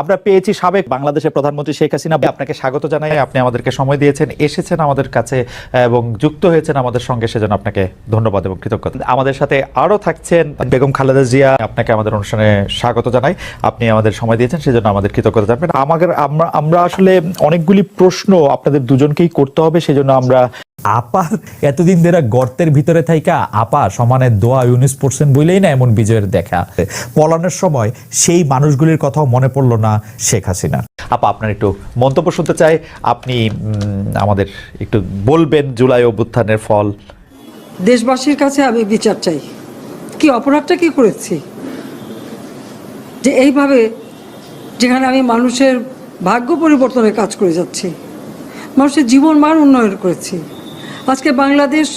আমরা পেয়েছি সাবেক বাংলাদেশের প্রধানমন্ত্রী শেখ হাসিনা। আপনাকে স্বাগত জানাই, আপনি আমাদেরকে সময় দিয়েছেন, এসেছেন আমাদের কাছে এবং যুক্ত হয়েছেন আমাদের সঙ্গে, সেজন্য আপনাকে ধন্যবাদ এবং কৃতজ্ঞতা। আমাদের সাথে আরও থাকছেন বেগম খালেদা জিয়া, আপনাকে আমাদের অনুষ্ঠানে স্বাগত জানাই, আপনি আমাদের সময় দিয়েছেন সেজন্য আমাদের কৃতজ্ঞতা জানাবেন। আমরা আসলে অনেকগুলি প্রশ্ন আপনাদের দুজনকেই করতে হবে, সেজন্য আমরা আপা এতদিন ধরে গর্তের ভিতরে থাইকা আপা সমানে দোয়া ইউনিস পড়ছেন বলেই না এমন বিজয়ের দেখা। পলানোর সময় সেই মানুষগুলির কথাও মনে পড়লো না শেখ হাসিনা। আপা আপনার একটু মন্তব্য শুনতে চাই, আপনি আমাদের একটু বলবেন জুলাই অভ্যুত্থানের ফল। দেশবাসীর কাছে আমি বিচার চাই, কি অপরাধটা কি করেছি যে এইভাবে, যেখানে আমি মানুষের ভাগ্য পরিবর্তনের কাজ করে যাচ্ছি, মানুষের জীবন মান উন্নয়ন করেছি। আজকে বাংলাদেশ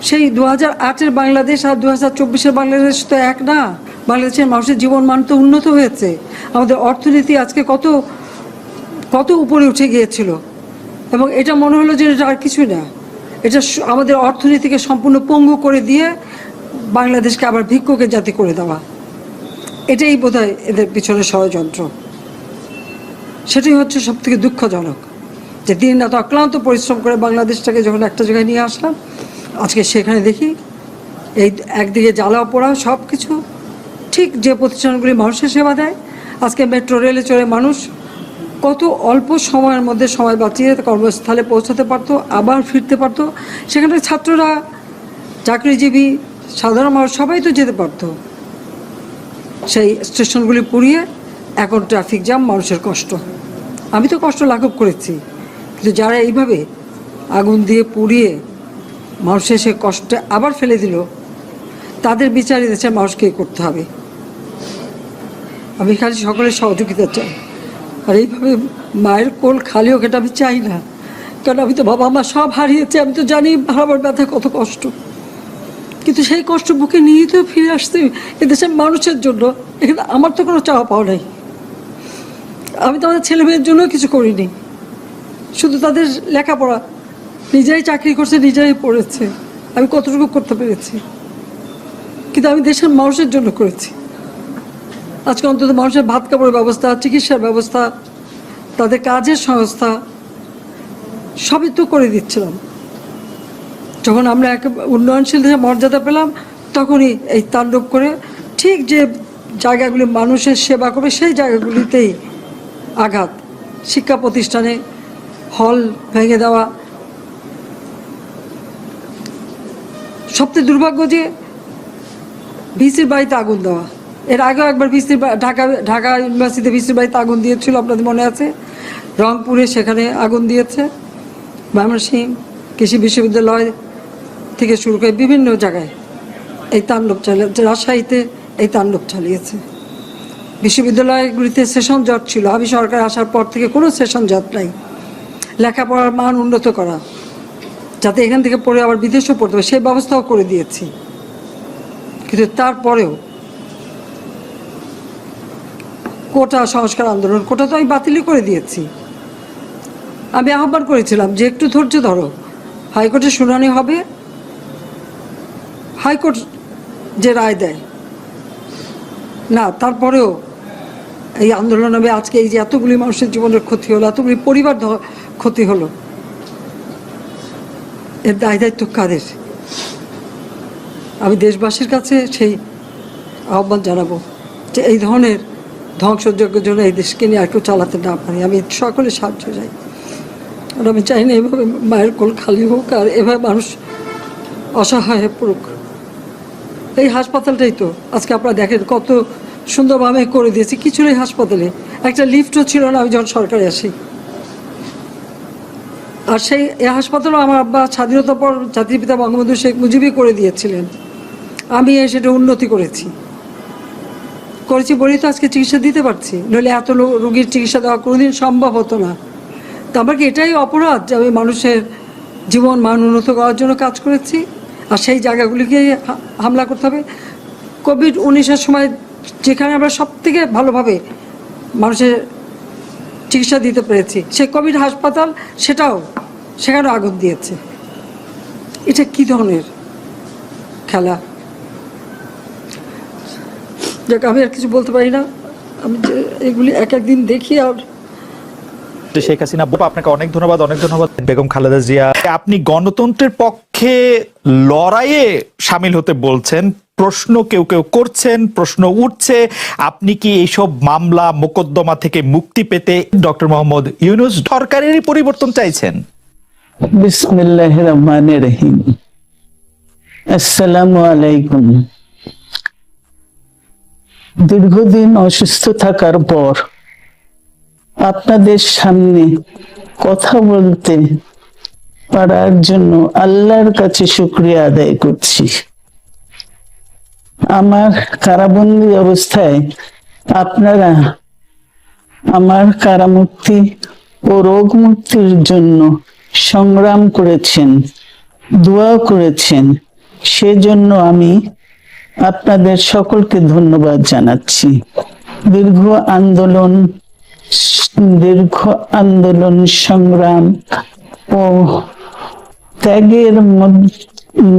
সেই 2008-এর বাংলাদেশ আর 2024-এর বাংলাদেশ তো এক না। বাংলাদেশের মানুষের জীবন মান তো উন্নত হয়েছে, আমাদের অর্থনীতি আজকে কত কত উপরে উঠে গিয়েছিল, এবং এটা মনে হলো যে এটা আর কিছুই না, এটা আমাদের অর্থনীতিকে সম্পূর্ণ পঙ্গু করে দিয়ে বাংলাদেশকে আবার ভিক্ষুকের জাতি করে দেওয়া, এটাই বোধহয় এদের পিছনে ষড়যন্ত্র। সেটাই হচ্ছে সবথেকে দুঃখজনক, যে দিন রাত অক্লান্ত পরিশ্রম করে বাংলাদেশটাকে যখন একটা জায়গায় নিয়ে আসলাম, আজকে সেখানে দেখি এই একদিকে জ্বালা পোড়া সব কিছু। ঠিক যে প্রতিষ্ঠানগুলি মানুষের সেবা দেয়, আজকে মেট্রো রেলে চড়ে মানুষ কত অল্প সময়ের মধ্যে সময় বাঁচিয়ে কর্মস্থলে পৌঁছাতে পারতো, আবার ফিরতে পারতো। সেখানে ছাত্ররা, চাকরিজীবী, সাধারণ মানুষ সবাই তো যেতে পারতো। সেই স্টেশনগুলি পুড়িয়ে এখন ট্রাফিক জ্যাম, মানুষের কষ্ট। আমি তো কষ্ট লাঘব করেছি, কিন্তু যারা এইভাবে আগুন দিয়ে পুড়িয়ে মানুষের সে কষ্টে আবার ফেলে দিল, তাদের বিচার দেশের মানুষকেই করতে হবে। আমি খালি সকলের সহযোগিতা চাই, আর এইভাবে মায়ের কোল খালি হোক এটা আমি চাই না, কারণ আমি তো বাবা মা সব হারিয়েছি, আমি তো জানি হারাবার ব্যথা কত কষ্ট। কিন্তু সেই কষ্ট বুকে নিয়ে তো ফিরে আসতে এদেশের মানুষের জন্য। এখানে আমার তো কোনো চাওয়া পাওয়া নাই, আমি তো আমাদের ছেলে মেয়ের জন্য কিছু করিনি, শুধু তাদের লেখাপড়া, নিজেরাই চাকরি করছে, নিজেরাই পড়েছে, আমি কতটুকু করতে পেরেছি, কিন্তু আমি দেশের মানুষের জন্য করেছি। আজকে অন্তত মানুষের ভাত কাপড়ের ব্যবস্থা, চিকিৎসার ব্যবস্থা, তাদের কাজের সংস্থা সবই তো করে দিচ্ছিলাম। যখন আমরা এক উন্নয়নশীল দেশে মর্যাদা পেলাম, তখনই এই তাণ্ডব করে ঠিক যে জায়গাগুলি মানুষের সেবা করবে সেই জায়গাগুলিতেই আঘাত। শিক্ষা প্রতিষ্ঠানে হল ভেঙে দেওয়া, সবচেয়ে দুর্ভাগ্য যে ভিসির বাড়িতে আগুন দেওয়া। এর আগেও একবার ঢাকা ইউনিভার্সিটিতে ভিসির বাড়িতে আগুন দিয়েছিল, আপনাদের মনে আছে। রংপুরে সেখানে আগুন দিয়েছে, ময়মনসিংহ কৃষি বিশ্ববিদ্যালয় থেকে শুরু করে বিভিন্ন জায়গায় এই তাণ্ডব চালিয়েছে। রাজশাহীতে এই তাণ্ডব চালিয়েছে। বিশ্ববিদ্যালয়গুলিতে সেশন জট ছিল, আমি সরকার আসার পর থেকে কোনো সেশন জট নাই। লেখাপড়ার মান উন্নত করা, যাতে এখান থেকে পড়ে আবার বিদেশেও পড়তে হবে, সেই ব্যবস্থাও করে দিয়েছি। কিন্তু তারপরেও কোটা সংস্কার আন্দোলন, কোটা তো আমি বাতিলই করে দিয়েছি। আমি আহ্বান করেছিলাম যে একটু ধৈর্য ধরো, হাইকোর্টে শুনানি হবে, হাইকোর্ট যে রায় দেয় না, তারপরেও এই আন্দোলন হবে। আজকে এই যে এতগুলি মানুষের জীবনের ক্ষতি হলো, এতগুলি পরিবার ক্ষতি হলো, এর দায় দায়িত্ব কাদের? আমি দেশবাসীর কাছে সেই আহ্বান জানাবো যে এই ধরনের ধ্বংসযজ্ঞের জন্য এই দেশকে নিয়ে আর কেউ চালাতে না পারি। আমি সকলে সাহায্য চাই, আর আমি চাই না এভাবে মায়ের কোল খালি হোক আর এভাবে মানুষ অসহায় হয়ে পড়ুক। এই হাসপাতালটাই তো আজকে আপনারা দেখেন কত সুন্দরভাবে করে দিয়েছি। কিছু নেই হাসপাতালে, একটা লিফটও ছিল না আমি যখন সরকারে আসি। আর সেই এই হাসপাতালও আমার আব্বা স্বাধীনতার পর জাতির পিতা বঙ্গবন্ধু শেখ মুজিবই করে দিয়েছিলেন, আমি সেটা উন্নতি করেছি বলেই তো আজকে চিকিৎসা দিতে পারছি, নইলে এত রোগীর চিকিৎসা দেওয়া কোনোদিন সম্ভব হতো না। তো আমার কি এটাই অপরাধ যে আমি মানুষের জীবন মান উন্নত করার জন্য কাজ করেছি, আর সেই জায়গাগুলিকে হামলা করতে হবে? কোভিড-19-এর সময় যেখানে আমরা সব থেকে ভালোভাবে মানুষের চিকিৎসা দিতে পেরেছি, সেই কোভিড হাসপাতাল সেখানেও আগুন দিয়েছে। এটা কি ধরনের খেলা? যাক, আমি আর কিছু বলতে পারি না। আমি যে এগুলি এক একদিন দেখি আর শেখ হাসিনা আপনাকে অনেক ধন্যবাদ, অনেক ধন্যবাদ। বেগম খালেদা জিয়া, আপনি গণতন্ত্রের পক্ষে লড়াইয়ে সামিল হতে বলছেন, প্রশ্ন কেউ কেউ করছেন, প্রশ্ন উঠছে, আপনি কি এইসব মামলা মোকদ্দমা থেকে মুক্তি পেতে ডক্টর মোহাম্মদ ইউনূস সরকারেরই পরিবর্তন চাইছেন? বিসমিল্লাহির রহমানির রহিম। আসসালামু আলাইকুম। দীর্ঘদিন অসুস্থ থাকার পর আপনাদের সামনে কথা বলতে পারার জন্য আল্লাহর কাছে শুকরিয়া আদায় করছি। আমার কারাবন্দী অবস্থায় আপনারা আমার কারামুক্তি ও রোগ মুক্তির জন্য সংগ্রাম করেছেন, দোয়া করেছেন, সেজন্য আমি আপনাদের সকলকে ধন্যবাদ জানাচ্ছি। দীর্ঘ আন্দোলন সংগ্রাম ও ত্যাগের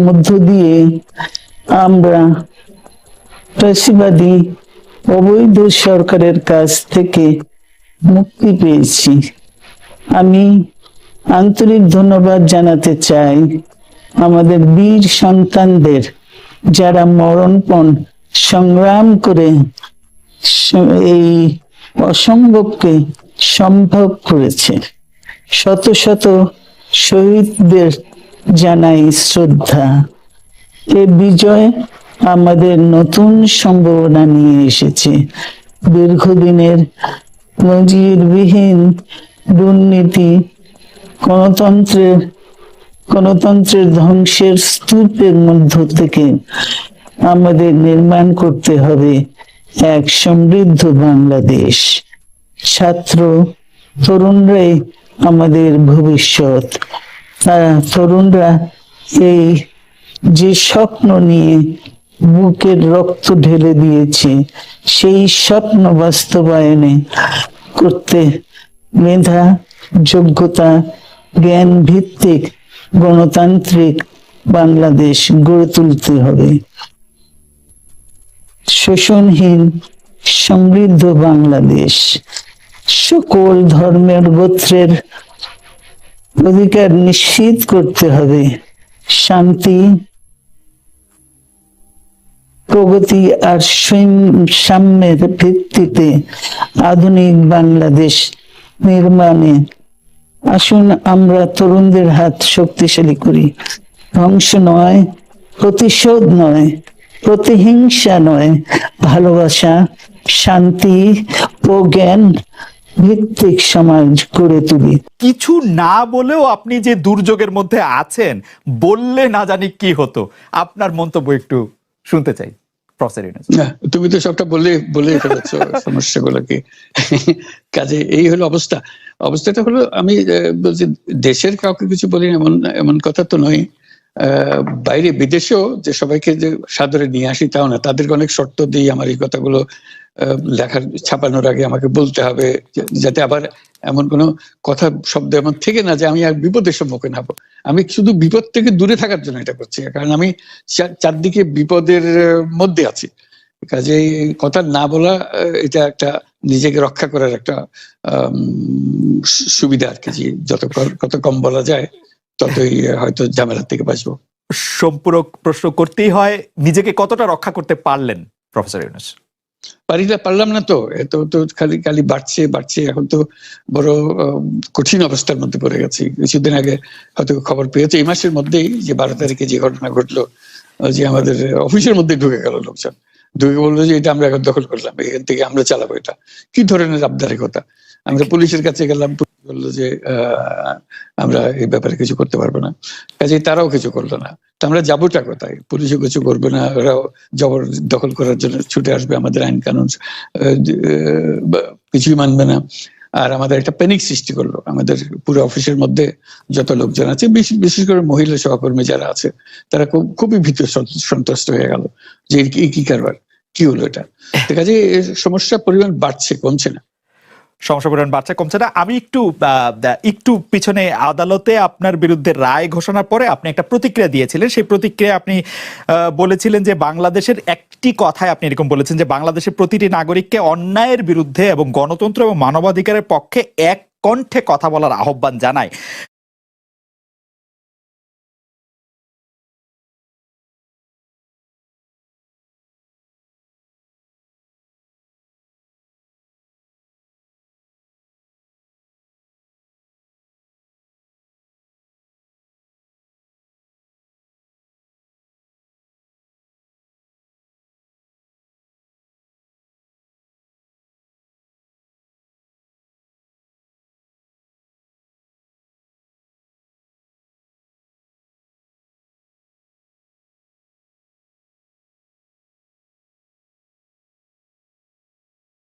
মধ্য দিয়ে আমরা ফ্যাসিবাদী অবৈধ সরকারের কাছ থেকে মুক্তি পেয়েছি। আমি আন্তরিক ধন্যবাদ জানাতে চাই আমাদের বীর সন্তানদের, যারা মরণপণ সংগ্রাম করে এই অসম্ভবকে সম্ভব করেছে। শত শত শহীদদের জানাই শ্রদ্ধা। এ বিজয় আমাদের নতুন সম্ভাবনা নিয়ে এসেছে। দীর্ঘদিনের নজিরবিহীন দুর্নীতি, গণতন্ত্রের ধ্বংসের স্তূপের মধ্য থেকে আমাদের নির্মাণ করতে হবে এক সমৃদ্ধ বাংলাদেশ। ছাত্র তরুণরাই আমাদের ভবিষ্যৎ। তরুণরা এই যে স্বপ্ন নিয়ে বুকের রক্ত ঢেলে দিয়েছে, সেই স্বপ্ন বাস্তবায়নে করতে মেধা, যোগ্যতা, জ্ঞান ভিত্তিক গণতান্ত্রিক বাংলাদেশ গড়ে তুলতে হবে। শোষণহীন সমৃদ্ধ বাংলাদেশ, সকল ধর্মের গোত্রের অধিকার নিশ্চিত করতে হবে। শান্তি, প্রগতি আর সাম্যের ভিত্তিতে আধুনিক বাংলাদেশ নির্মাণে আসুন আমরা তরুণদের হাত শক্তিশালী করি। ধ্বংস নয়, প্রতিশোধ নয়, প্রতিহিংসা নয়, ভালোবাসা, শান্তি ও জ্ঞান ভিত্তিক সমাজ গড়ে তুলি। কিছু না বলেও আপনি যে দুর্যোগের মধ্যে আছেন, বললে না জানি কি হতো, আপনার মন্তব্য একটু শুনতে চাই প্রফেসর ইউনূস। তুমি তো সবটা বলে ফেলেছ সমস্যাগুলোকে। কাজে এই হলো অবস্থাটা হলো, আমি বলছি দেশের কাউকে কিছু বলি এমন কথা তো নয়। বাইরে বিদেশেও যে সবাইকে যে সাদরে নিয়ে আসি তাও না, তাদেরকে অনেক শর্ত দিই আমার এই কথাগুলো ছাপানোর আগে আমাকে বলতে হবে, যাতে আবার এমন কোনো কথা শব্দ এমন থেকে না যে আমি আর বিপদের সম্মুখীন হবো। আমি শুধু বিপদ থেকে দূরে থাকার জন্য এটা করছি, কারণ আমি চারদিকে বিপদের মধ্যে আছি। কাজে কথা না বলা, এটা একটা নিজেকে রক্ষা করার একটা সুবিধা আর কি। যত কম বলা যায় ততই হয়তো ঝামেলা থেকে বাঁচবো। সম্পূরক প্রশ্ন করতেই হয়, নিজেকে কতটা রক্ষা করতে পারলেন প্রফেসর ইউনূস? পারলাম না তো, এত তো খালি বাড়ছে। এখন তো বড় কঠিন অবস্থার মধ্যে পড়ে গেছি। কিছুদিন আগে হয়তো খবর পেয়েছে, এই মাসের মধ্যেই যে 12 তারিখে যে ঘটনা ঘটলো, যে আমাদের অফিসের মধ্যে ঢুকে গেল লোকজন, ঢুকে বললো যে এটা আমরা এখন দখল করলাম, এখান থেকে আমরা চালাবো। এটা কি ধরনের আবদারিকতা! আমরা পুলিশের কাছে গেলাম, বললো যে আমরা এই ব্যাপারে কিছু করতে পারবো না। কাজে তারাও কিছু করলো না। তো আমরা যাবোটা কোথায়? পুলিশও কিছু করবে না, ওরাও জবর দখল করার জন্য ছুটে আসবে, আমাদের আইন কানুন কিছুই মানবে না। আর আমাদের একটা প্যানিক সৃষ্টি করলো আমাদের পুরো অফিসের মধ্যে। যত লোকজন আছে, বিশেষ করে মহিলা সহকর্মী যারা আছে, তারা খুবই ভীত সন্ত্রস্ত হয়ে গেল যে কি কারবার, কি হলো এটা। কাজে সমস্যার পরিমাণ বাড়ছে, কমছে না। সমস্যা পরিমাণ বাড়ছে কমছে না। আমি একটু পিছনে আদালতে আপনার বিরুদ্ধে রায় ঘোষণার পরে আপনি একটা প্রতিক্রিয়া দিয়েছিলেন। সেই প্রতিক্রিয়া আপনি বলেছিলেন যে বাংলাদেশের একটি কথায় আপনি এরকম বলেছেন যে বাংলাদেশের প্রতিটি নাগরিককে অন্যায়ের বিরুদ্ধে এবং গণতন্ত্র এবং মানবাধিকারের পক্ষে এক কণ্ঠে কথা বলার আহ্বান জানায়।